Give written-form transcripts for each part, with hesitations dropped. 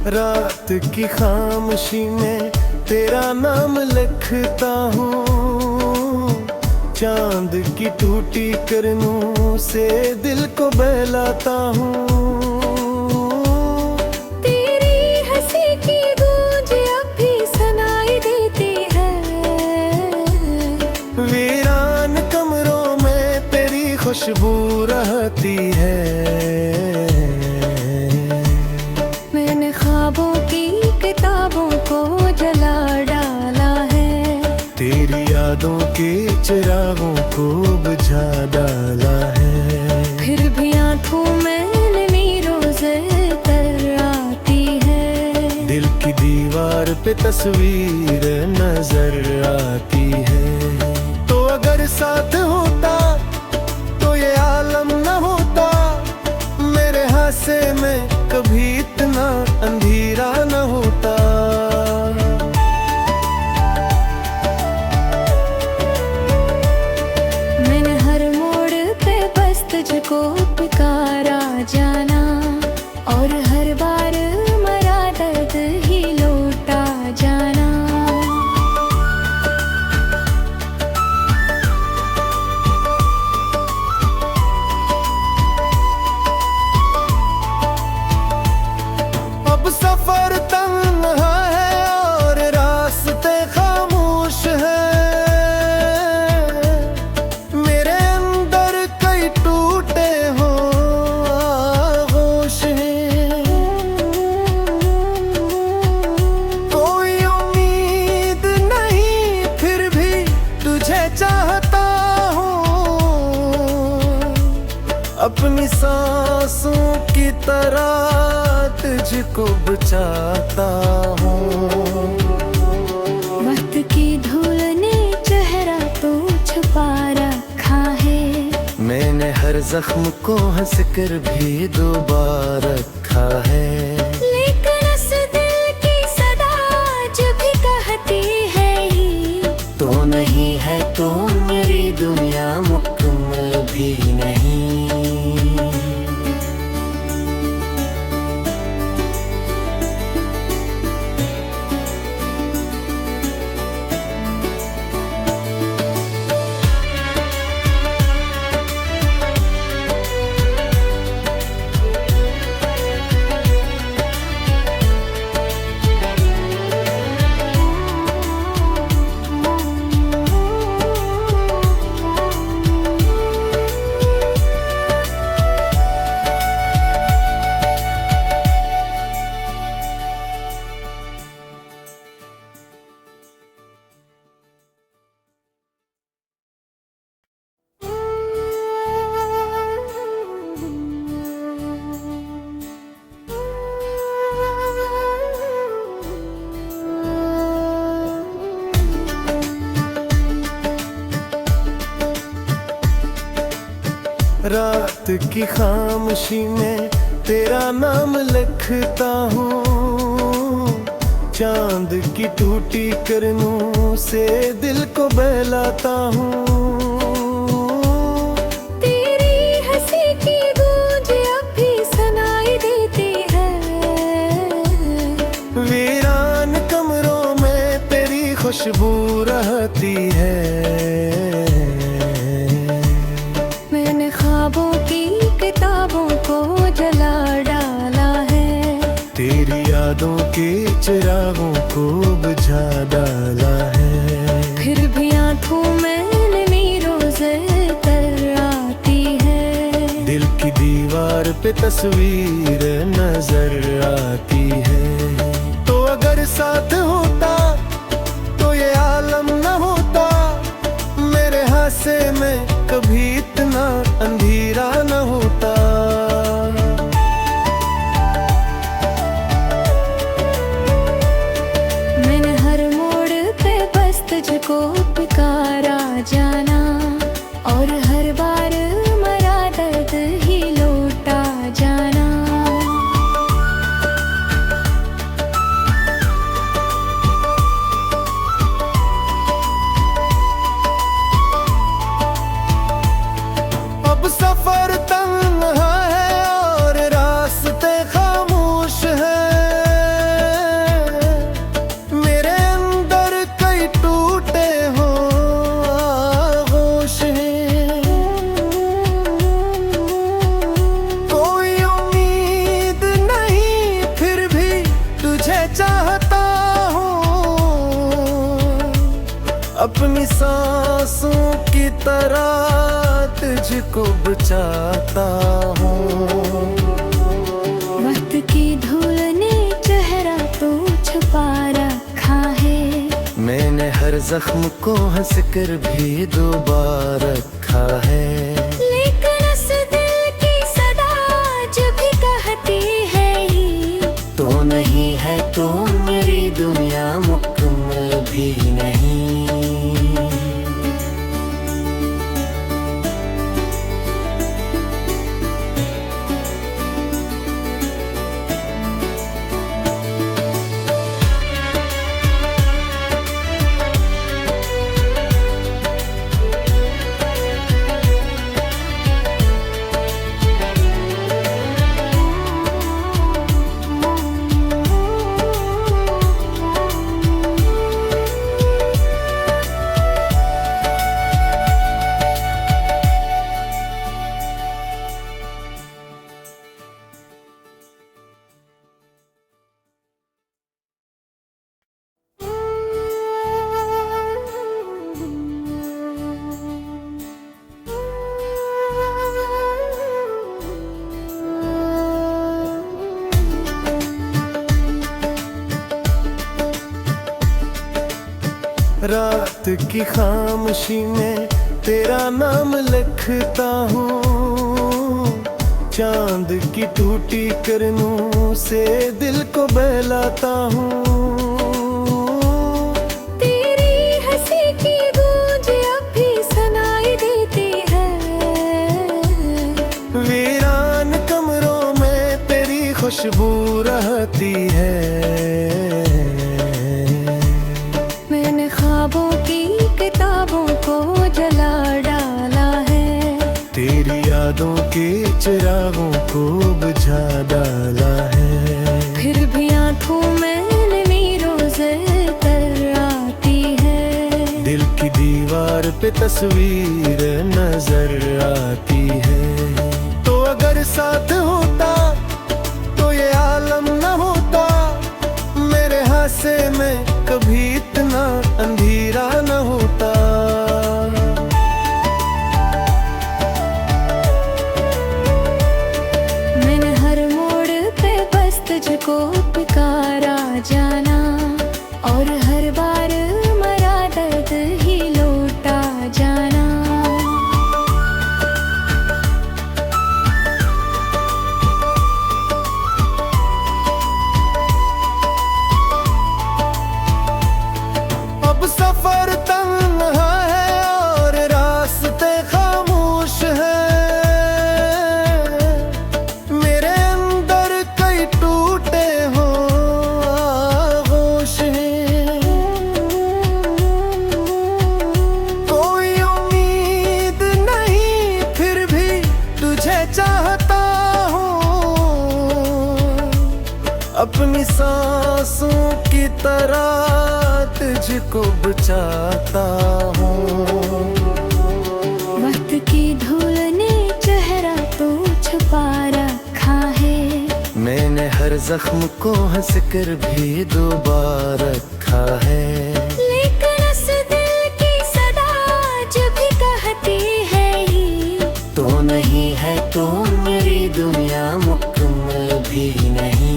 रात की खामोशी में तेरा नाम लिखता हूँ। चांद की टूटी करनों से दिल को बहलाता हूँ। तेरी हंसी की गूंज अब भी सुनाई देती है। वीरान कमरों में तेरी खुशबू रहती है। मैंने ख्वाबों की किताबों को जला डाला है। तेरी यादों के चिरागों को बुझा डाला है। फिर भी आंखों में नमी रोज़े तर आती है। दिल की दीवार पे तस्वीर नजर आती है। तो अगर साथ होता तो ये आलम न होता। मेरे हासे में कभी इतना अंधेरा न होता। मैंने हर मोड़ पे बस तुझको पुकारा जाना, और हर बार मरा दर्द ही लौटा जाना। अब सफर तन्हा है और रास्ते खामोश है। मेरे अंदर कई टूटे हो आगोश हैं। कोई उम्मीद नहीं फिर भी तुझे चाहता हूँ। अपनी सांसों की तरह तुझको बचाता हूँ। वक्त की धूल ने चेहरा तो छुपा रखा है। मैंने हर जख्म को हंस कर भी दोबारा रखा है। लेकिन उस दिल की सदा जो भी कहती है ही तो नहीं है तो मेरी दुनिया मुकम्मल भी नहीं। रात की खामोशी में तेरा नाम लिखता हूँ। चांद की टूटी करनों से दिल को बहलाता हूँ। तेरी हंसी की गूंज अब भी सुनाई देती है। वीरान कमरों में तेरी खुशबू रहती है। मैंने ख्वाबों की किताबों को जला डाला है। तेरी यादों के चिरागों को बुझा डाला है। फिर भी आंखों में नमी रोज़े तर आती है। दिल की दीवार पे तस्वीर नजर आती है। तो अगर साथ होता तो ये आलम न होता। मेरे हासे में कभी इतना अंधेरा न होता। मैंने हर मोड़ पे बस तुझको पुकारा जाना, और हर बार मरा दर्द ही लौटा जाना। अब सफर अपनी सांसों की तरह तुझको बचाता हूँ। वक्त की धूल ने चेहरा तो छुपा रखा है, मैंने हर जख्म को हंस कर भी दोबारा रखा है। लेकिन उस दिल की सदा जो भी कहती है तो नहीं है तो मेरी दुनिया मुकम्मल भी नहीं। रात की खामोशी में तेरा नाम लिखता हूँ, चांद की टूटी करनों से दिल को बहलाता हूँ। तेरी हंसी की गूंज अब भी सुनाई देती है, वीरान कमरों में तेरी खुशबू रहती है। मैंने ख्वाबों की किताबों को जला डाला है, तेरी यादों के चिरागों को बुझा डाला है। फिर भी आंखों में नमी रोज़े तर आती है, दिल की दीवार पे तस्वीर नजर आती है। तो अगर साथ होता तो ये आलम न होता, मेरे हासे में कभी इतना अंधेरा न होता। मैंने हर मोड़ पे बस तुझको पुकारा जाना, और हर बार मरा दर्द ही लौटा जाना। अब सफर तन्हा है और रास्ते खामोश है, मेरे अंदर कई टूटे हो आगोश हैं। कोई उम्मीद नहीं फिर भी तुझे चाहता हूँ, अपनी सांसों की तरह तुझको बचाता हूँ। वक्त की धूल ने चेहरा तो छुपा रखा है, मैंने हर जख्म को हंस कर भी दोबारा रखा है। लेकिन उस दिल की सदा जो भी कहती है तो नहीं है तो मेरी दुनिया मुकम्मल भी नहीं।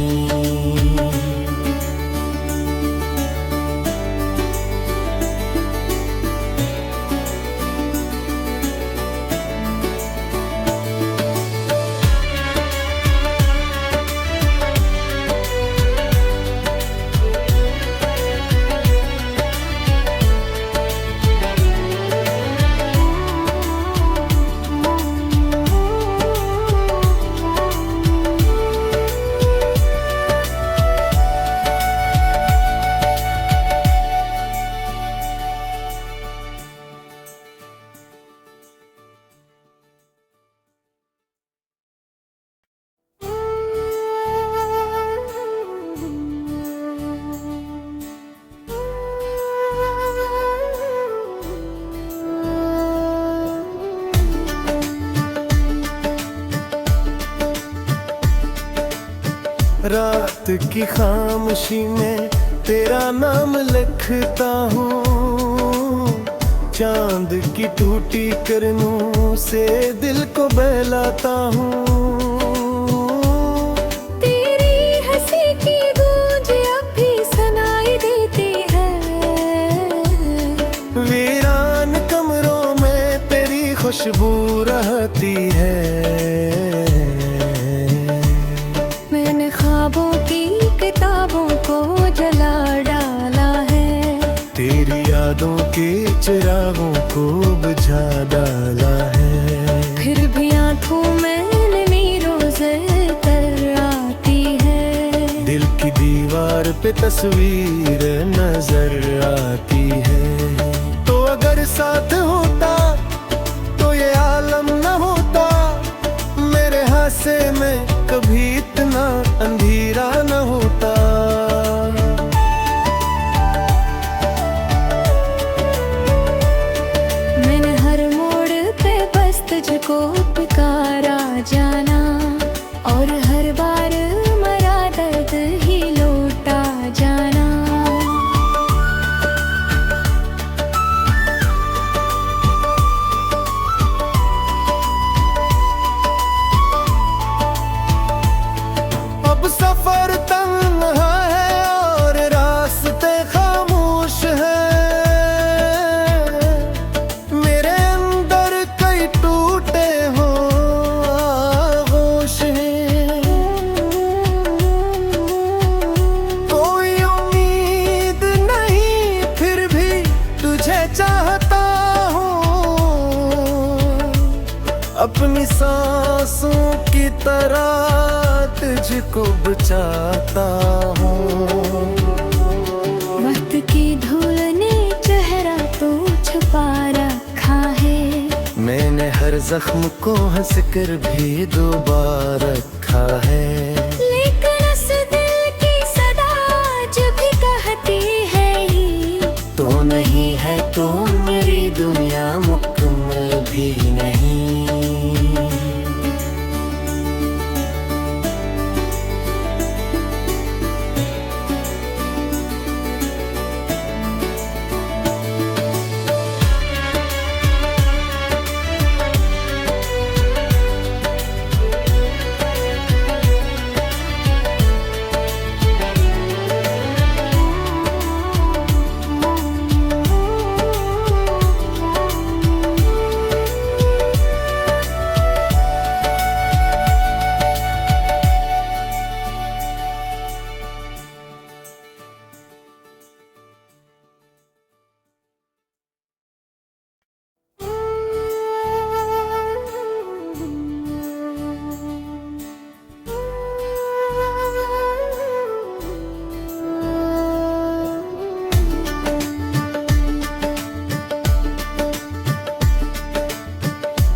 रात की खामोशी में तेरा नाम लिखता हूँ, चांद की टूटी करनों से दिल को बहलाता हूँ। तेरी हंसी की गूंज अब भी सुनाई देती है। वीरान कमरों में तेरी खुशबू रहती है। मैंने ख्वाबों की किताबों को जला डाला है। तेरी यादों के चिरागों को बुझा डाला है। फिर भी आंखों में नमी रोज़े तर आती है। दिल की दीवार पे तस्वीर नजर आती है। तो अगर साथ होता तो ये आलम न होता। मेरे हासे में कभी इतना अंधेरा न होता। मैंने हर मोड़ पे बस तुझको पुकारा जाना, और हर बार मरा दर्द ही लौटा जाना। अब सफर तन्हा है और रास्ते खामोश है। मेरे अंदर कई टूटे हो आगोश हैं। कोई उम्मीद नहीं फिर भी तुझे चाहता हूँ। अपनी सांसों की तरह तुझको बचाता हूँ। वक्त की धूल ने चेहरा तो छुपा रखा है। मैंने हर जख्म को हंस कर भी दोबारा रखा है। लेकिन उस दिल की सदा जो भी कहती है ही तो नहीं है तो मेरी दुनिया मुकम्मल भी नहीं।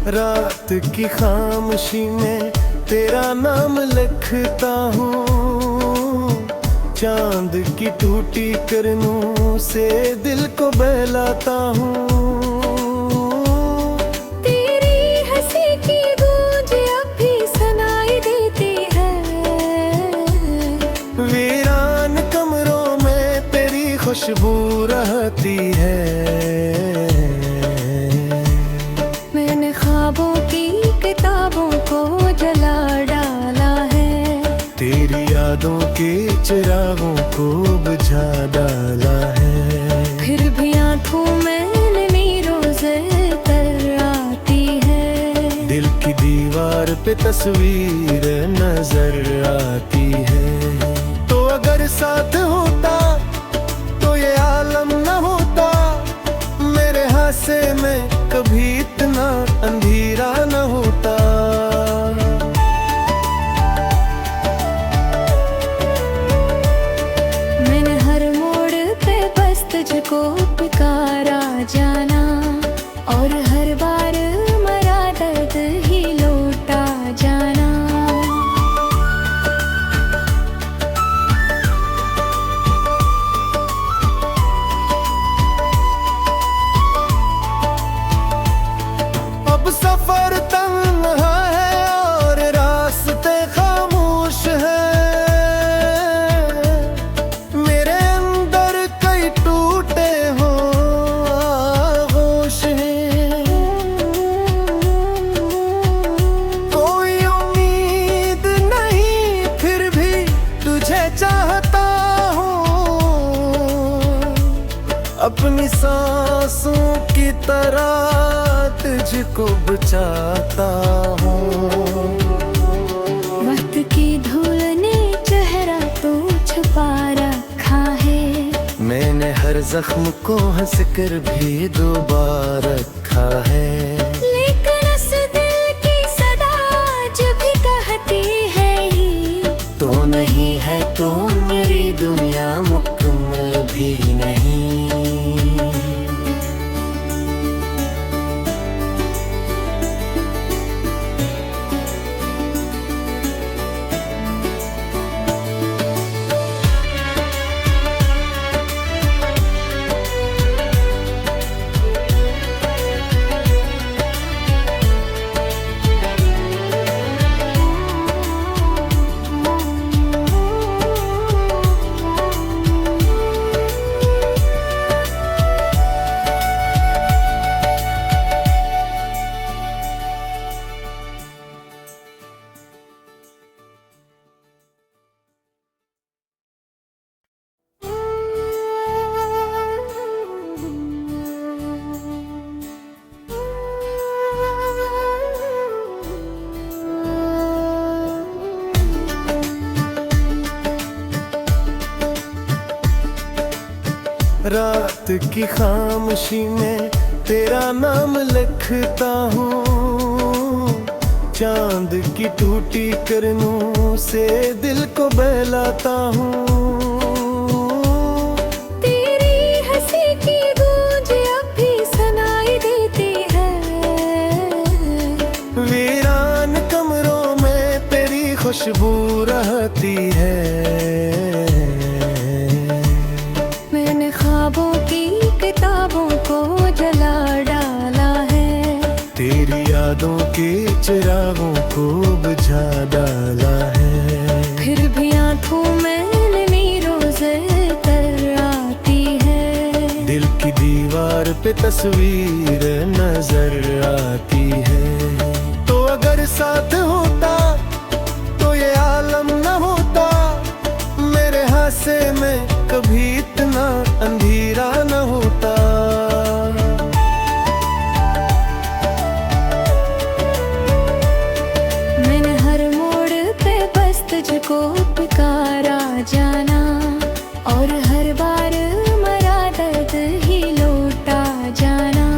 रात की खामोशी में तेरा नाम लिखता हूँ। चांद की टूटी करनों से दिल को बहलाता हूँ। तेरी हंसी की गूंज अब भी सुनाई देती है। वीरान कमरों में तेरी खुशबू रहती है। मैंने ख्वाबों की किताबों को जला डाला है। तेरी यादों के चिरागों को बुझा डाला है। फिर भी आंखों में नमी रोज़े तर आती है। दिल की दीवार पे तस्वीर नजर आती है। तो अगर साथ होता तो ये आलम न होता। मेरे हासे में कभी इतना अंधेरा न होता। मैंने हर मोड़ पे बस तुझको पुकारा जाना, और हर बार मरा दर्द ही लौटा जाना। अब सफर तन्हा है और रास्ते खामोश है। मेरे अंदर कई टूटे हो चाहता हूँ, अपनी सांसों की तरह तुझको बचाता हूँ। वक्त की धूल ने चेहरा तो छुपा रखा है, मैंने हर जख्म को हंस कर भी डुबा रखा है। लेकिन इस दिल की सदा जो भी कहती है तो नहीं है तो मेरी दुनिया मुकम्मल भी नहीं। रात की खामोशी में तेरा नाम लिखता हूँ, चांद की टूटी करनों से दिल को बहलाता हूँ। तेरी हंसी की गूंज अब भी सुनाई देती है, वीरान कमरों में तेरी खुशबू रहती है। ख्वाबों की किताबों को जला डाला है, तेरी यादों के चिरागों को बुझा डाला है। फिर भी आंखों में नीरों से तर आती है, दिल की दीवार पे तस्वीर नजर आती है। तो अगर साथ होता तो ये आलम न होता, मेरे हासे में कभी इतना अंधेरा न होता। मैंने हर मोड़ पे बस तुझको पुकारा जाना, और हर बार मरा दर्द ही लौटा जाना।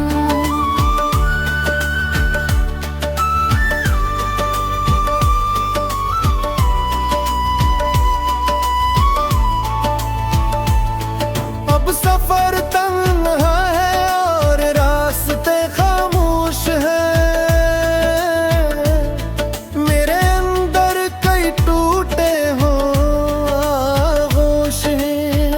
अब सफर तन्हा है और रास्ते खामोश है, मेरे अंदर कई टूटे हो आगोश हैं।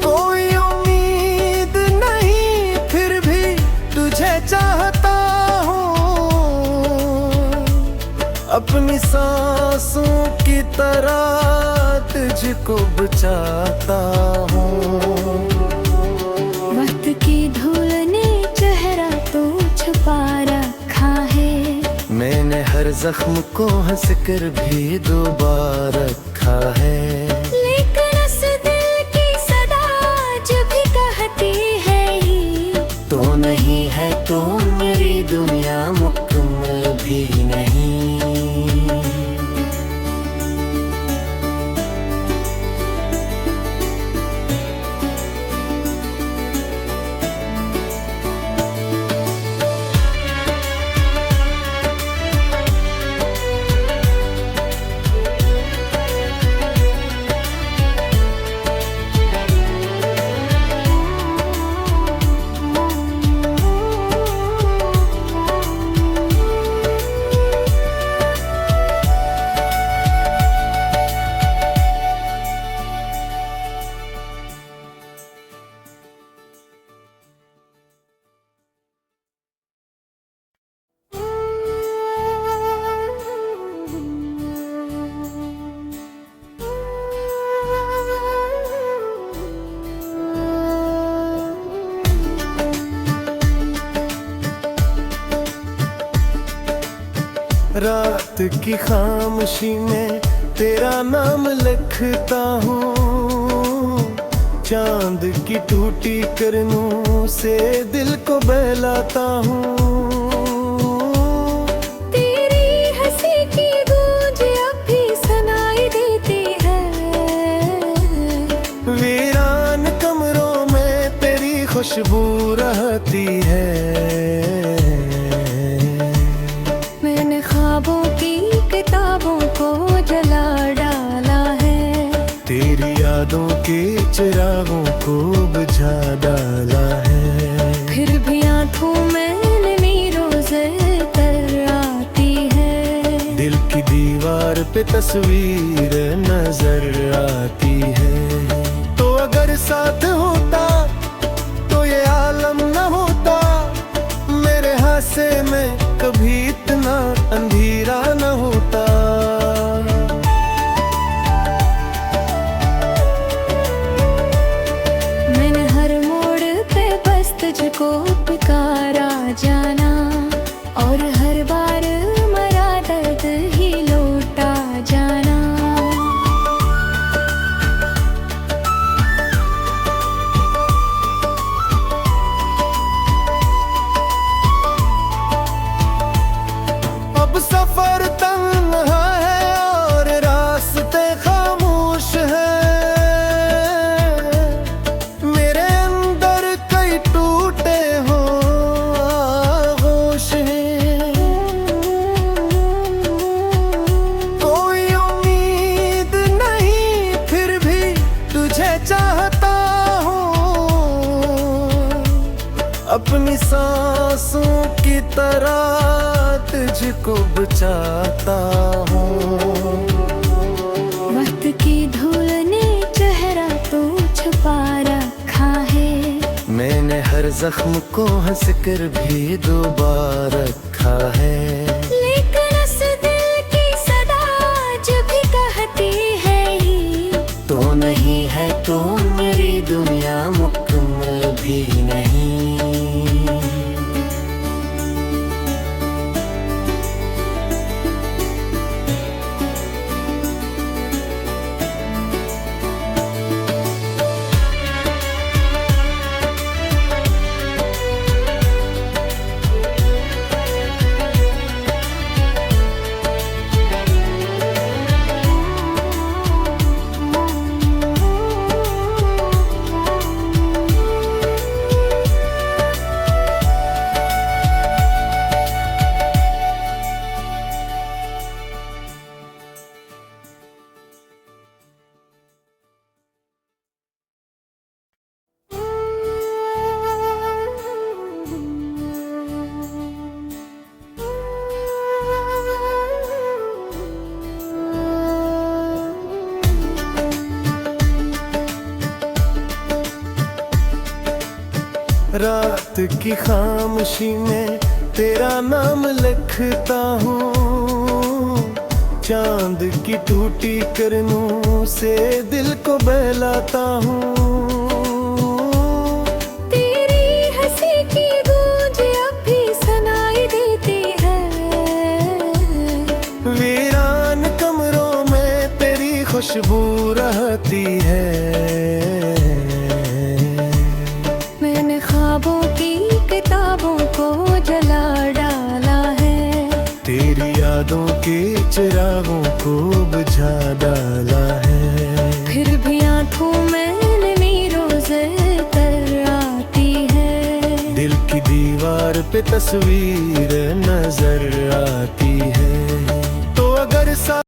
कोई उम्मीद नहीं फिर भी तुझे चाहता हूँ, अपनी सांसों की तरह तुझको बचाता हूँ। वक्त की धूल ने चेहरा तो छुपा रखा है, मैंने हर जख्म को हंस कर भी डुबा रखा है। लेकिन इस दिल की सदा जो भी कहती है तो नहीं है तो मेरी दुनिया मुकम्मल भी नहीं। रात की खामोशी में तेरा नाम लिखता हूँ, चांद की टूटी किरणों से दिल को बहलाता हूँ। तेरी हंसी की गूंज अब भी सुनाई देती है, वीरान कमरों में तेरी खुशबू रहती है। मैंने ख्वाबों की किताबों को जला डाला है, तेरी यादों के चिरागों को बुझा डाला है। फिर भी आंखों में नमी रोज़े तर आती है, दिल की दीवार पे तस्वीर नजर आती है। तो अगर साथ होता तो ये आलम न होता, मेरे हासे में कभी इतना अंधेरा न होता। मैंने हर मोड़ पे बस तुझको पुकारा जाना, और हर बार मरा दर्द ही लौटा जाना। अब सफर तन्हा है और रास्ते खामोश हैं, मेरे अंदर कई टूटे हो आगोश हैं। कोई उम्मीद नहीं फिर भी तुझे चाहता हूँ, अपनी सांसों की तरह तुझको बचाता हूँ। वक्त की धूल ने चेहरा तो छुपा रखा है, मैंने हर जख्म को हंस कर भी दोबारा रखा है। लेकिन उस दिल की सदा जो भी कहती है ही, तो नहीं है तो मेरी दुनिया मुकम्मल भी नहीं। रात की खामोशी में तेरा नाम लिखता हूँ, चांद की टूटी किरणों से दिल को बहलाता हूँ। तेरी हंसी की गूंज अब भी सुनाई देती है, वीरान कमरों में तेरी खुशबू रहती है। मैंने ख्वाबों की किताबों को जला डाला है, तेरी यादों के चिरागों को बुझा डाला है। फिर भी आंखों में नमी रोज़े तर आती है, दिल की दीवार पे तस्वीर नजर आती है। तो अगर